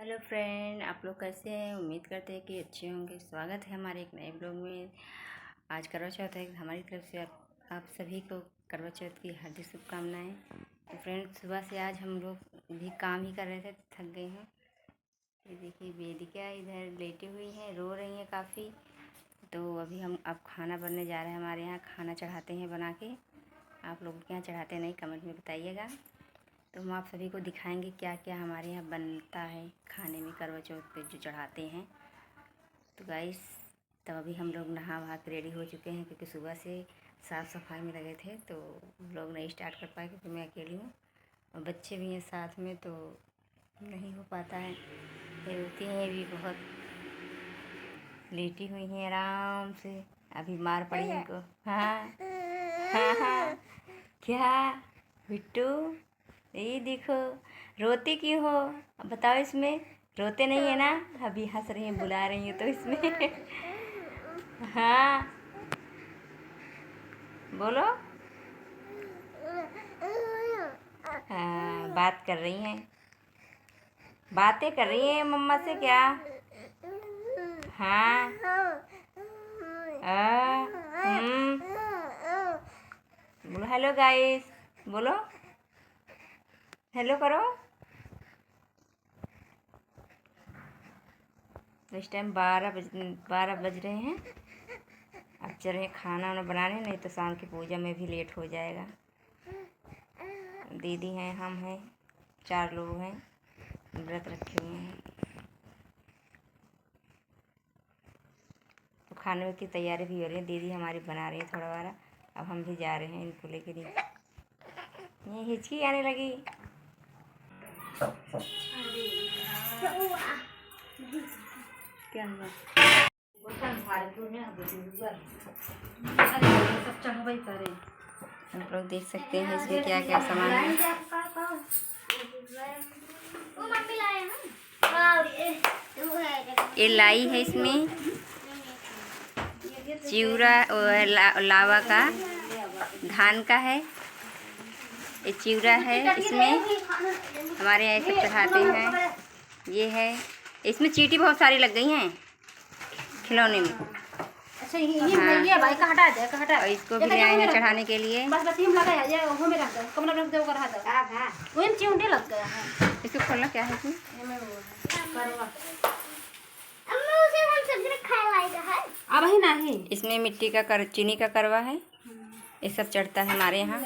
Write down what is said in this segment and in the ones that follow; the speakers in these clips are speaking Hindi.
हेलो फ्रेंड, आप लोग कैसे हैं? उम्मीद करते हैं कि अच्छे होंगे। स्वागत है हमारे एक नए ब्लॉग में। आज करवा चौथ है। हमारी तरफ से आप सभी को करवा चौथ की हार्दिक शुभकामनाएं। तो फ्रेंड, सुबह से आज हम लोग भी काम ही कर रहे थे, थक गए हैं। ये देखिए, वेदिका इधर लेटी हुई है, रो रही हैं काफ़ी। तो अभी हम अब खाना बनने जा रहे हैं। हमारे यहाँ खाना चढ़ाते हैं बना के। आप लोग के यहाँ चढ़ाते नहीं, कमेंट में बताइएगा। तो हम आप सभी को दिखाएंगे क्या क्या हमारे यहाँ बनता है खाने में करवा चौथ पे जो चढ़ाते हैं। तो गाइस, तब अभी हम लोग नहा वहा के रेडी हो चुके हैं, क्योंकि सुबह से साफ़ सफाई में लगे थे। तो लोग नहीं स्टार्ट कर पाए, क्योंकि मैं अकेली हूँ और बच्चे भी हैं साथ में, तो नहीं हो पाता है। ये रोती हैं भी बहुत, लेटी हुई हैं आराम से। अभी मार पड़ी इनको। हाँ हाँ हाँ, क्या बिट्टू, ये देखो, रोती क्यों हो? अब बताओ, इसमें रोते नहीं है ना? अभी हंस रही हैं, बुला रही हैं तो इसमें हाँ, बोलो। हाँ, बात कर रही हैं, बातें कर रही हैं मम्मा से। क्या? हाँ बोलो हेलो गाइस, बोलो हेलो करो। इस टाइम 12 बज रहे हैं। अब चल रहे खाना वाना बनाने, नहीं तो शाम की पूजा में भी लेट हो जाएगा। दीदी हैं, हम हैं, 4 लोग हैं, व्रत रखे हुए हैं। तो खाने की तैयारी भी हो रही है। दीदी हमारी बना रही है थोड़ा वारा। अब हम भी जा रहे हैं इनको लेकर। ये हिचकी आने लगी। क्या हुआ? आप लोग देख सकते हैं इसमें क्या क्या सामान है। ये लाई है, इसमें चिवड़ा लावा का, धान का है। ये चिवड़ा है, इसमें हमारे यहाँ सब चढ़ाते हैं। ये है, इसमें चींटी बहुत सारी लग गई हैं खिलौने में। अच्छा, ये भाई का हटा दे, हटा। और इसको भी ले आए हैं चढ़ाने के लिए। बस हम लगा ये वो में रख दो, कमरा रख दो, कर हटा दो। हां, वो इन चिंटे लग गया है। इसको खोलना क्या है इसमें? करवा अम्मा, उसे हम सब्जी में खाए लाएगा है। अब ही नहीं, इसमें मिट्टी का चीनी का करवा है। ये सब चढ़ता है हमारे यहाँ।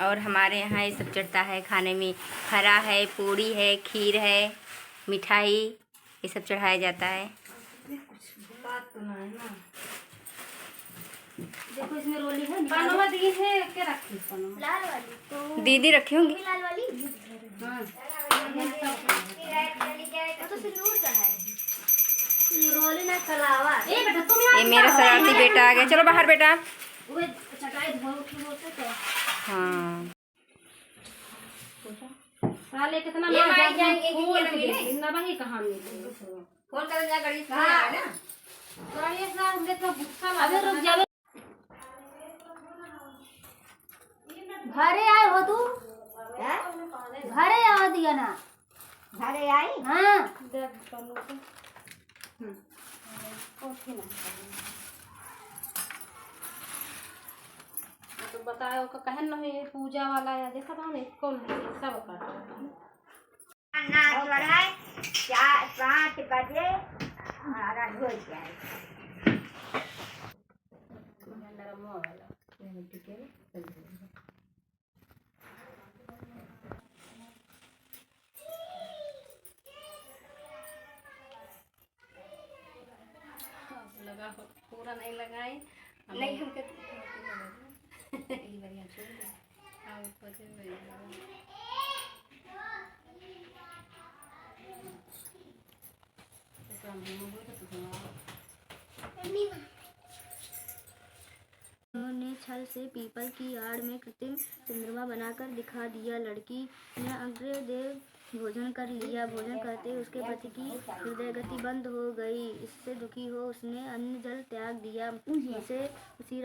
और हमारे यहाँ ये सब चढ़ता है खाने में। हरा है, पूड़ी है, खीर है, मिठाई, ये सब चढ़ाया जाता है। बात तो नहीं ना। देखो, इसमें रोली है, पनवा दी है, क्या रखी पनवा? लाल वाली तो दीदी रखी होंगी। लाल वाली हां, तो सिंदूर का है। ये रोली ना कलावा। ए बेटा, तुम ये मेरा शरारती बेटा आ गया। चलो बाहर बेटा। वो चटाई धो उठी होते तो। हां, साले कितना ना जाएंगे कि ना वही कहानी फोन कर जा, गाड़ी से आ ना गाड़ी से हम देखो भूखा अबे रुक जावे। घरे आए हो तू? हैं? घरे आ दिया ना? घरे आई? हां, देख तनु से ओके ना। तो बताओ का कहन नहीं पूजा वाला या देखा था ना कौन है सब करता है ना चढ़ाए 4-5 बजे आरा हो जाए। मेरा मोह वाला मिट्टी के लगा पूरा नहीं लगाए नहीं हम बढ़िया छोड़ दे। उन्होंने छल से पीपल की आड़ में कृत्रिम चंद्रमा बनाकर दिखा दिया। लड़की ने अग्रदेव भोजन कर लिया। भोजन करते ही उसके पति की हृदय गति बंद हो गई। इससे दुखी हो उसने अन्न जल त्याग दिया। उसी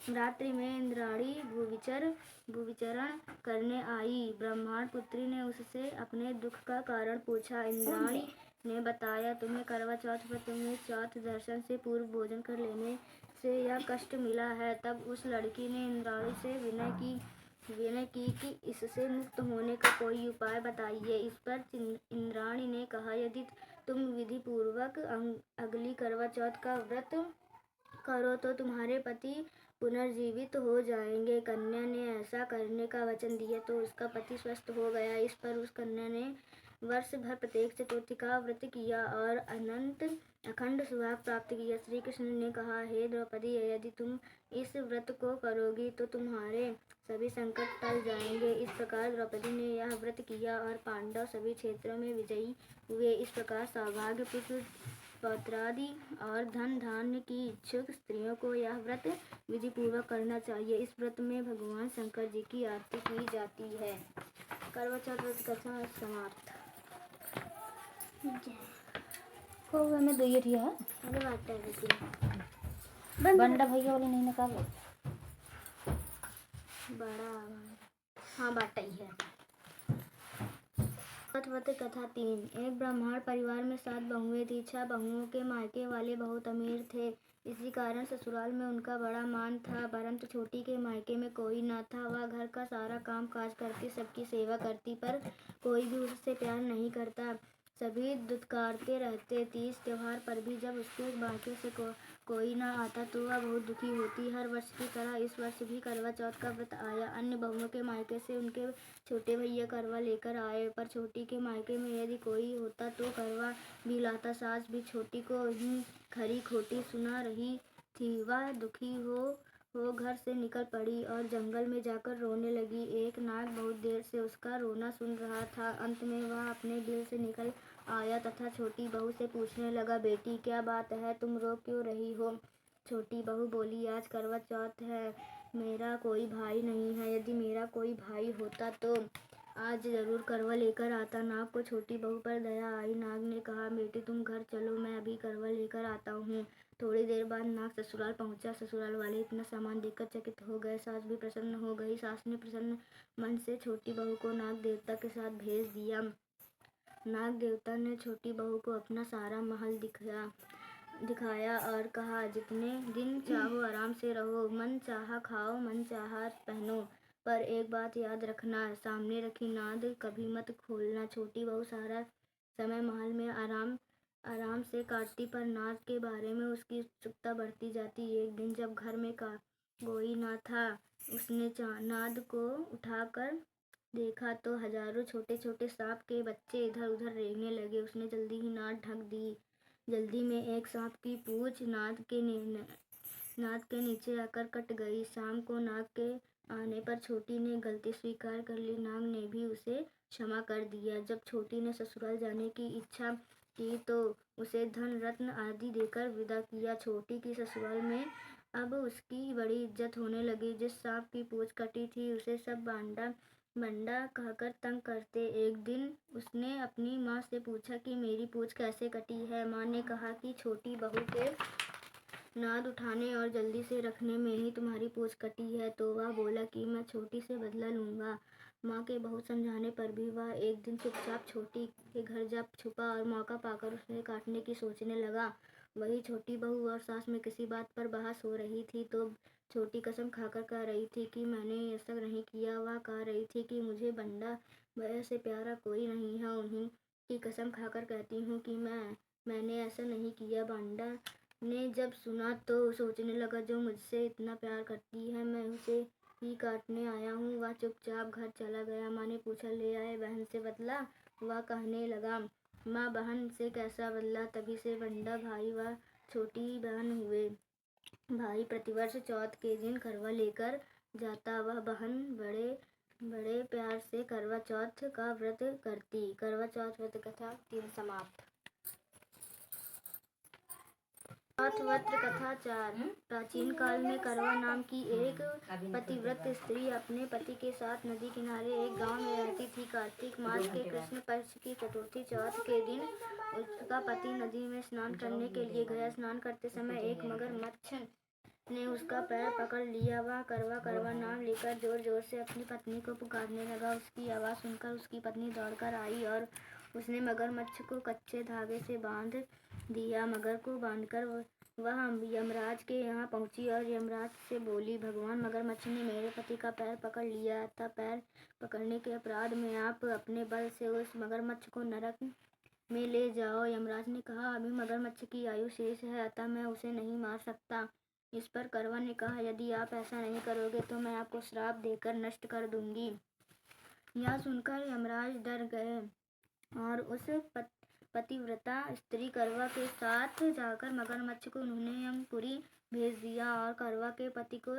रात्रि में इंद्राणी भूविचरण करने आई। ब्राह्मण पुत्री ने उससे अपने दुख का कारण पूछा। इंद्राणी ने बताया, तुम्हें करवा चौथ पर तुम्हें चौथ दर्शन से पूर्व भोजन कर लेने से यह कष्ट मिला है। तब उस लड़की ने इंद्राणी से विनय की कि इससे मुक्त होने का कोई उपाय बताइए। इस पर इंद्राणी ने कहा, यदि तुम विधि पूर्वक अगली करवा चौथ का व्रत करो तो तुम्हारे पति पुनर्जीवित हो जाएंगे। कन्या ने ऐसा करने का वचन दिया तो उसका पति स्वस्थ हो गया। इस पर उस कन्या ने वर्ष भर प्रत्येक चतुर्थी का व्रत किया और अखंड सुहाग प्राप्त किया। श्री कृष्ण ने कहा, हे द्रौपदी, यदि तुम इस व्रत को करोगी तो तुम्हारे सभी संकट टल जाएंगे। इस प्रकार द्रौपदी ने यह व्रत किया और पांडव सभी क्षेत्रों में विजयी हुए। इस प्रकार सौभाग्य, पुत्र, पौत्रादि और धन धान्य की इच्छुक स्त्रियों को यह व्रत विधि पूर्वक करना चाहिए। इस व्रत में भगवान शंकर जी की आरती की जाती है। करवा चौथ व्रत कथा समाप्त। को में दो ये ठिया अरे बात बंडा भैया वाले नहीं नकाब बड़ा हाँ बाटा ही है। कथा 3। एक ब्राह्मण परिवार में 7 बहुएं थी। 6 बहुओं के मायके वाले बहुत अमीर थे। इसी कारण ससुराल में उनका बड़ा मान था। परंतु छोटी के मायके में कोई न था। वह घर का सारा काम काज करती, सबकी सेवा करती, पर कोई भी उससे प्यार नहीं करता। सभी दुत्कारते रहते। तीज त्योहार पर भी जब उसके मायके से कोई न आता तो वह बहुत दुखी होती। हर वर्ष की तरह इस वर्ष भी करवा चौथ का व्रत आया। अन्य बहुओं के मायके से उनके छोटे भैया करवा लेकर आए, पर छोटी के मायके में यदि कोई होता तो करवा भी लाता। सास भी छोटी को ही खरी खोटी सुना रही थी। वह दुखी हो घर से निकल पड़ी और जंगल में जाकर रोने लगी। एक नाग बहुत देर से उसका रोना सुन रहा था। अंत में वह अपने बिल से निकल आया तथा छोटी बहू से पूछने लगा, बेटी क्या बात है, तुम रो क्यों रही हो? छोटी बहू बोली, आज करवा चौथ है, मेरा कोई भाई नहीं है। यदि मेरा कोई भाई होता तो आज जरूर करवा लेकर आता। नाग को छोटी बहू पर दया आई। नाग ने कहा, बेटी तुम घर चलो, मैं अभी करवा लेकर आता हूँ। थोड़ी देर बाद नाग ससुराल पहुँचा। ससुराल वाले इतना सामान देखकर चकित हो गए। सास भी प्रसन्न हो गई। सास ने प्रसन्न मन से छोटी बहू को नाग देवता के साथ भेज दिया। नाग देवता ने छोटी बहू को अपना सारा महल दिखाया और कहा, जितने दिन चाहो आराम से रहो, मन चाहा खाओ, मन चाहा पहनो, पर एक बात याद रखना, सामने रखी नाद कभी मत खोलना। छोटी बहू सारा समय महल में आराम से काटती, पर नाद के बारे में उसकी उत्सुकता बढ़ती जाती। एक दिन जब घर में कोई ना था, उसने नाद को उठाकर देखा तो हजारों छोटे छोटे सांप के बच्चे इधर उधर रेंगने लगे। उसने जल्दी ही नाद ढक दी। जल्दी में एक सांप की पूंछ नाद के नीचे आकर कट गई। शाम को नाग के आने पर छोटी ने गलती स्वीकार कर ली। नाग ने भी उसे क्षमा कर दिया। जब छोटी ने ससुराल जाने की इच्छा की तो उसे धन रत्न आदि देकर विदा किया। छोटी की ससुराल में अब उसकी बड़ी इज्जत होने लगी। जिस सांप की पूंछ कटी थी उसे सब बंडा कहकर तंग करते। एक दिन उसने अपनी माँ से पूछा कि मेरी पूंछ कैसे कटी है। माँ ने कहा कि छोटी बहू के नाद उठाने और जल्दी से रखने में ही तुम्हारी पूंछ कटी है। तो वह बोला कि मैं छोटी से बदला लूँगा। माँ के बहुत समझाने पर भी वह एक दिन चुपचाप छोटी के घर जा छुपा और मौका पाकर उसे काटने की सोचने लगा। वही छोटी बहू और सास में किसी बात पर बहस हो रही थी तो छोटी कसम खाकर कह रही थी कि मैंने ऐसा नहीं किया। वह कह रही थी कि मुझे बंडा भैया से प्यारा कोई नहीं है। उन्हीं की कसम खाकर कहती हूँ कि मैंने ऐसा नहीं किया। बंडा ने जब सुना तो सोचने लगा, जो मुझसे इतना प्यार करती है मैं उसे ही काटने आया हूँ। वह चुपचाप घर चला गया। माँ ने पूछा, ले आए बहन से बदला? वह कहने लगा, माँ बहन से कैसा बदला? तभी से बंडा भाई व छोटी बहन हुए। भाई प्रतिवर्ष चौथ के दिन करवा लेकर जाता। वह बहन बड़े प्यार से करवा चौथ का व्रत करती। करवा चौथ व्रत कथा 3 समाप्त। व्रत कथा 4। प्राचीन काल में करवा नाम की एक पतिव्रत स्त्री अपने पति के साथ नदी किनारे एक गांव में रहती थी। कार्तिक मास के कृष्ण पक्ष की चतुर्थी चौथ के दिन उसका पति नदी में स्नान करने के लिए गया। स्नान करते समय एक मगरमच्छ ने उसका पैर पकड़ लिया। वह करवा करवा नाम लेकर जोर जोर से अपनी पत्नी को पुकारने लगा। उसकी आवाज़ सुनकर उसकी पत्नी दौड़कर आई और उसने मगरमच्छ को कच्चे धागे से बांध दिया। मगर को बांधकर वह यमराज के यहाँ पहुँची और यमराज से बोली, भगवान मगरमच्छ ने मेरे पति का पैर पकड़ लिया था। पैर पकड़ने के अपराध में आप अपने बल से उस मगरमच्छ को नरक में ले जाओ। यमराज ने कहा, अभी मगरमच्छ की आयु शेष है, अतः मैं उसे नहीं मार सकता। इस पर करवा ने कहा, यदि आप ऐसा नहीं करोगे तो मैं आपको श्राप देकर नष्ट कर दूंगी। यह सुनकर यमराज डर गए और उस पतिव्रता स्त्री करवा के साथ जाकर मगरमच्छ को उन्होंने यमपुरी भेज दिया और करवा के पति को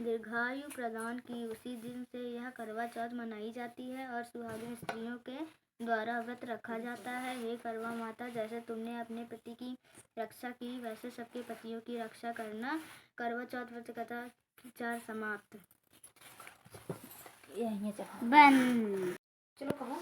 दीर्घायु प्रदान की। उसी दिन से यह करवा चौथ मनाई जाती है और सुहागिन स्त्रियों के द्वारा व्रत रखा जाता है। हे करवा माता, जैसे तुमने अपने पति की रक्षा की वैसे सबके पतियों की रक्षा करना। करवा चौथ व्रत कथा 4 समाप्त। यहीं चलो बंद। चलो कहो।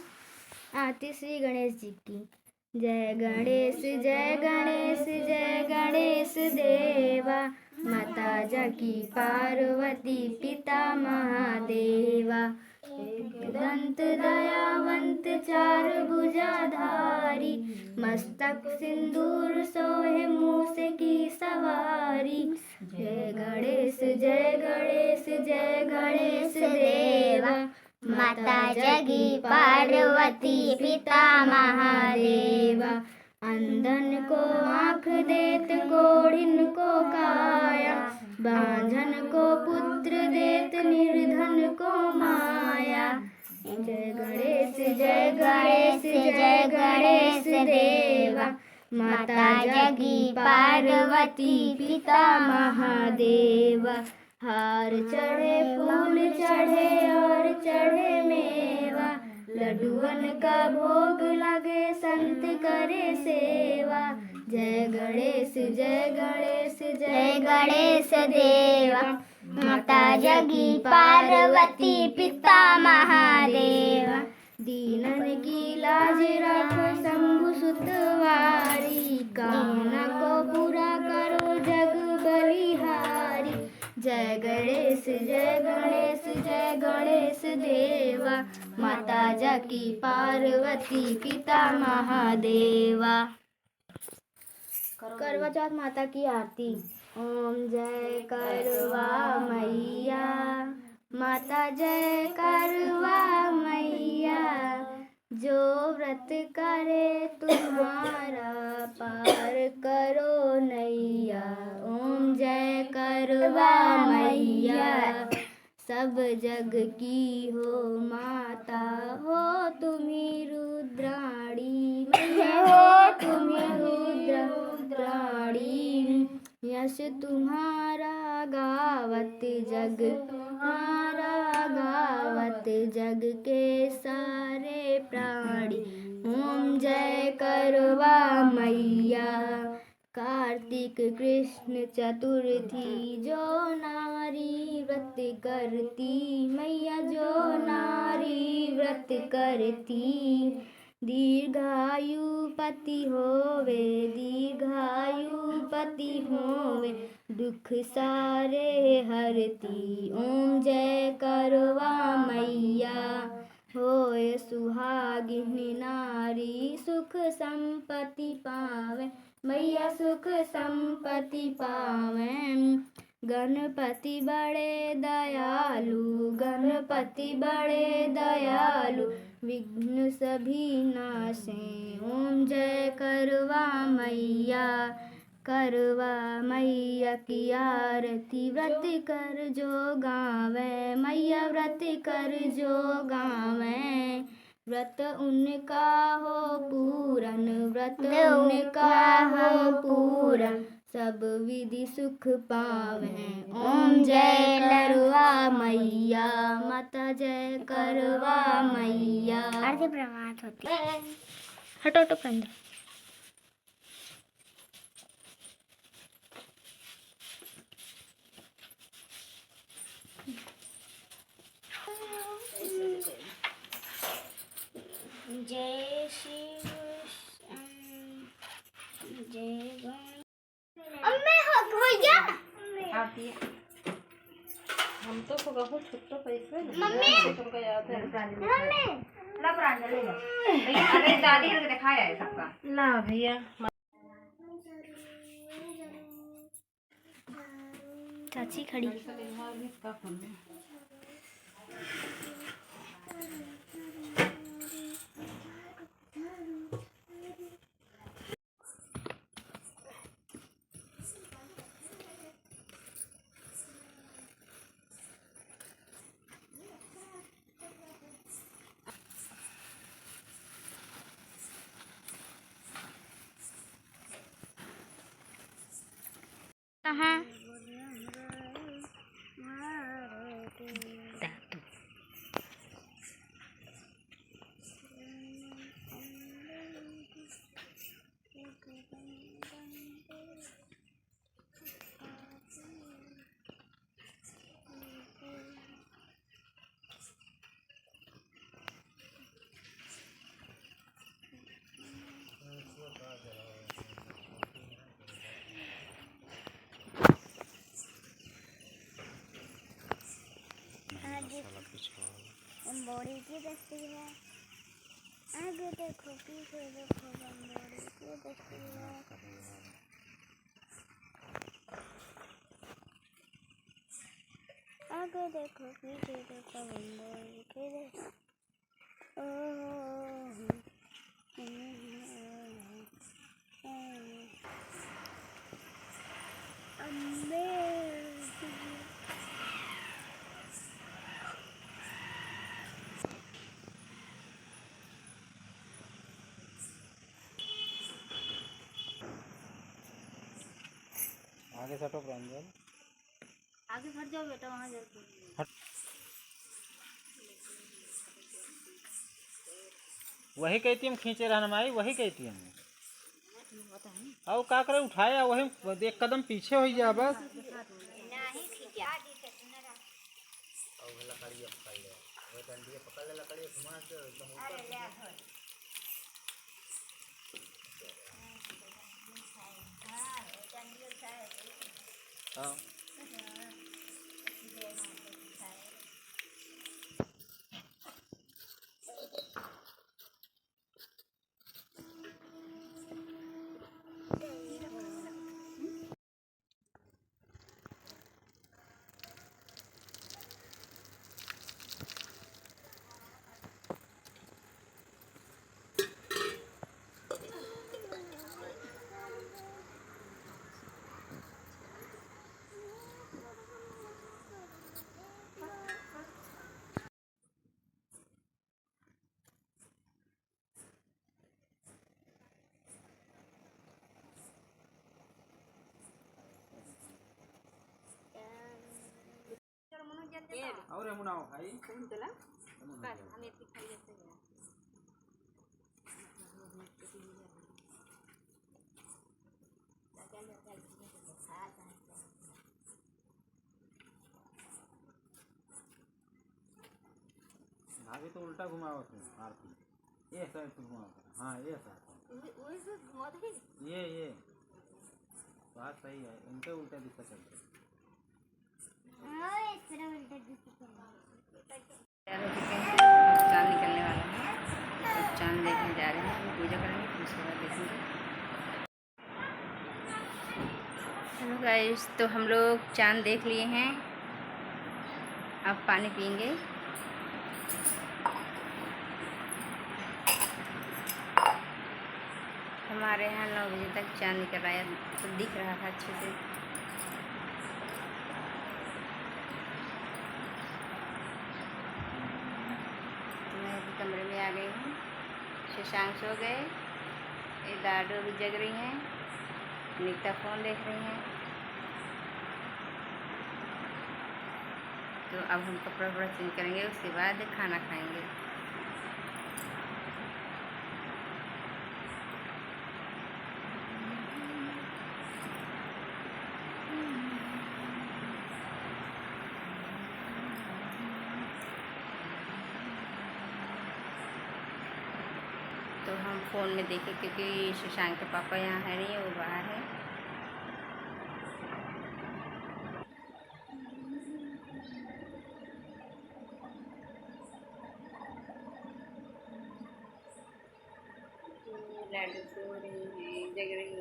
आरती श्री गणेश जी की। जय गणेश जय गणेश जय गणेश देवा, माता जाकी पार्वती पिता महादेवा। एक दंत दयावंत चार भुजाधारी, मस्तक सिंदूर सोहे मूस की सवारी। जय गणेश जय गणेश जय गणेश देवा, माता जगी पार्वती पिता महादेवा। अंधन को आँख देत कोढ़िन को काया, बांझन को पुत्र देत निर्धन को माया। जय गणेश जय गणेश जय गणेश देवा, माता जगी पार्वती पिता महादेवा। हार चढ़े फूल चढ़े और चढ़े मेवा, लड्डुअन का भोग लगे संत करे सेवा। जय गणेश जय गणेश जय गणेश देवा, माता जगी पार्वती पिता महादेवा। दीनन की लाज रखो शंभु सुतवारी, कामना को पूरा करो जग बलिहारी। जय गणेश जय गणेश जय गणेश देवा, माता जाकी पार्वती पिता महादेवा। करवा चौथ माता की आरती। ओम जय करवा मैया, माता जय करवा मैया। जो व्रत करे तुम्हारा पार करो नैया। ओम जय करवा मैया, सब जग की हो माता, हो तुम्ही रुद्राणी मैया, हो तुम्ही रुद्राणी। यश तुम्हारा गावत जग, तुम्हारा गावत जग के सारे प्राणी। ओम जय करवा मैया। कार्तिक कृष्ण चतुर्थी जो नारी व्रत करती मैया, जो नारी व्रत करती। दीर्घायु पति होवे, दीर्घायु पति होवे, दुख सारे हरती। ओम जय करवा मैया। होय सुहागिन नारी सुख संपत्ति पावे मैया, सुख संपत्ति पावे। गणपति बड़े दयालु, गणपति बड़े दयालु, विघ्न सभी नाशे। ओम जय करवा मैया। करवा मैया की आरती व्रत कर जो गावे मैया, व्रत कर जो गावे। व्रत उनका हो पूरन, व्रत उनका हो पूरन, सब विधि सुख पावे। ओम जय करवा मैया, माता जय करवा मैया। आरती प्रभात होती है। हटो हटो जय श्री कृष्ण जय गण भैया आती है हम तो गहू छुट्टो पैसे मम्मी तुमको याद है ला प्रांजलि ला भैया अरे दादी ने दिखाया है सबका ला भैया चाची खड़ी कहाँ बम्बोड़ी की दस्ती है आगे देखो पीछे देखो बम्बोड़ी की दस्ती है आगे देखो पीछे देखो बम्बोड़ी की दस्ती आगे सटो प्रांजल आगे हट जाओ बेटा वहाँ जाके वही कहती हम खींचे रहना माई वही कहती हम और का करे उठाया वही एक कदम पीछे हो जा बस हाँ और यमुना भाई आगे तो उल्टा घुमाओ तुम आरती ये साइड से घुमाओ हाँ ये साइड ये बात सही है इनके उल्टा दिशा चलते चांद निकलने वाला है तो चांद देखने जा रहे हैं पूजा करेंगे फिर उसके बाद देखेंगे। हेलो गाइस तो हम लोग चांद देख लिए हैं अब पानी पियेंगे। हमारे यहाँ 9 बजे तक चांद निकल रहा है तो दिख रहा था अच्छे से। कमरे में आ गई हूँ। शशांक सो गए, ये दादू भी जग रही हैं, नीता फ़ोन देख रही हैं। तो अब हम कपड़ा वपड़ा चेंज करेंगे उसके बाद खाना खाएंगे। तो हम फ़ोन में देखे क्योंकि शशांक के पापा यहाँ है नहीं, वो बाहर है। लाडू सो रही है, जग रही